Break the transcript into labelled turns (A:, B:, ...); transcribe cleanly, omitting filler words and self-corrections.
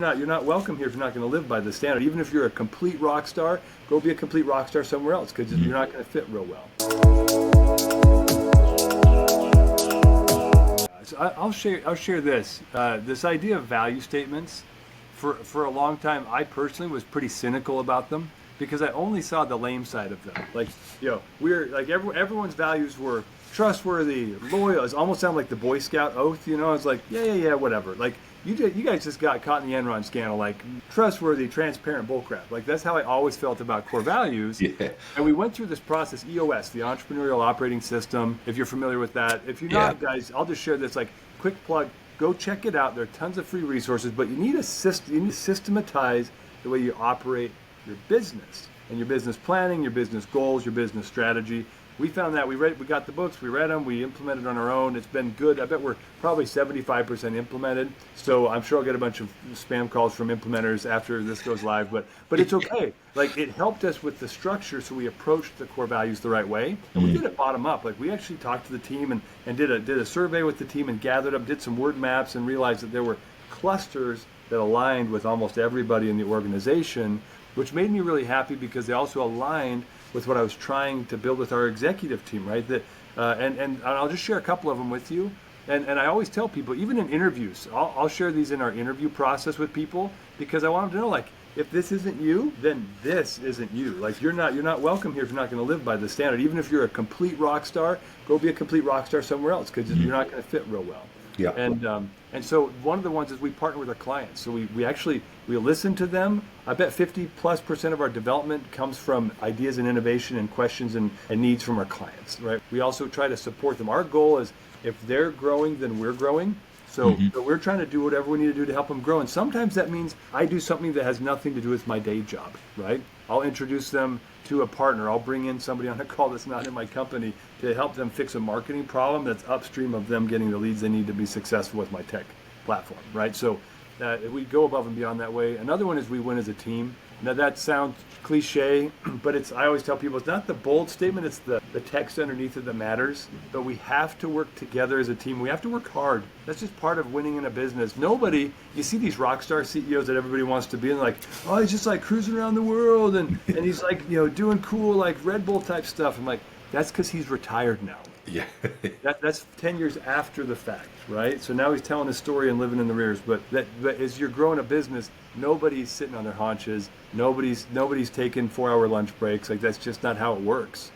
A: You're not welcome here if you're not going to live by the standard. Even if you're a complete rock star, go be a complete rock star somewhere else because you're not going to fit real well. So I'll share this. This idea of value statements. For a long time, I personally was pretty cynical about them because I only saw the lame side of them. Like, we're like everyone's values were trustworthy, loyal. It almost sounded like the Boy Scout oath. It's like yeah, whatever. Like you guys just got caught in the Enron scandal. Like trustworthy, transparent bullcrap. Like that's how I always felt about core values.
B: Yeah.
A: And we went through this process, EOS, the Entrepreneurial Operating System. If you're familiar with that, if you're not, guys, I'll just share this like quick plug. Go check it out. There are tons of free resources, but you need to systematize the way you operate your business and your business planning, your business goals, your business strategy. We found that we got the books, we read them, we implemented on our own. It's been good. I bet we're probably 75% implemented. So I'm sure I'll get a bunch of spam calls from implementers after this goes live, but it's okay. Like it helped us with the structure, so we approached the core values the right way, and we did it bottom up. Like we actually talked to the team and did a survey with the team and gathered up, did some word maps, and realized that there were clusters that aligned with almost everybody in the organization, which made me really happy because they also aligned with what I was trying to build with our executive team, right? That and I'll just share a couple of them with you. And I always tell people, even in interviews, I'll share these in our interview process with people because I want them to know, like, if this isn't you, then this isn't you. Like you're not welcome here if you're not going to live by the standard. Even if you're a complete rock star, go be a complete rock star somewhere else because you're not going to fit real well.
B: Yeah.
A: And so one of the ones is we partner with our clients. So we listen to them. I bet 50+% of our development comes from ideas and innovation and questions and needs from our clients, right? We also try to support them. Our goal is if they're growing, then we're growing. So we're trying to do whatever we need to do to help them grow. And sometimes that means I do something that has nothing to do with my day job, right? I'll introduce them to a partner. I'll bring in somebody on a call that's not in my company to help them fix a marketing problem that's upstream of them getting the leads they need to be successful with my tech platform, right? So we go above and beyond that way. Another one is we win as a team. Now that sounds cliche, but I always tell people it's not the bold statement, it's the text underneath it that matters. But we have to work together as a team. We have to work hard. That's just part of winning in a business. You see these rock star CEOs that everybody wants to be, and like, oh, he's just like cruising around the world and he's like, doing cool like Red Bull type stuff. I'm like, that's because he's retired now.
B: Yeah.
A: That's 10 years after the fact, right? So now he's telling his story and living in the rears. But as you're growing a business, nobody's sitting on their haunches. Nobody's taking 4-hour lunch breaks. Like that's just not how it works.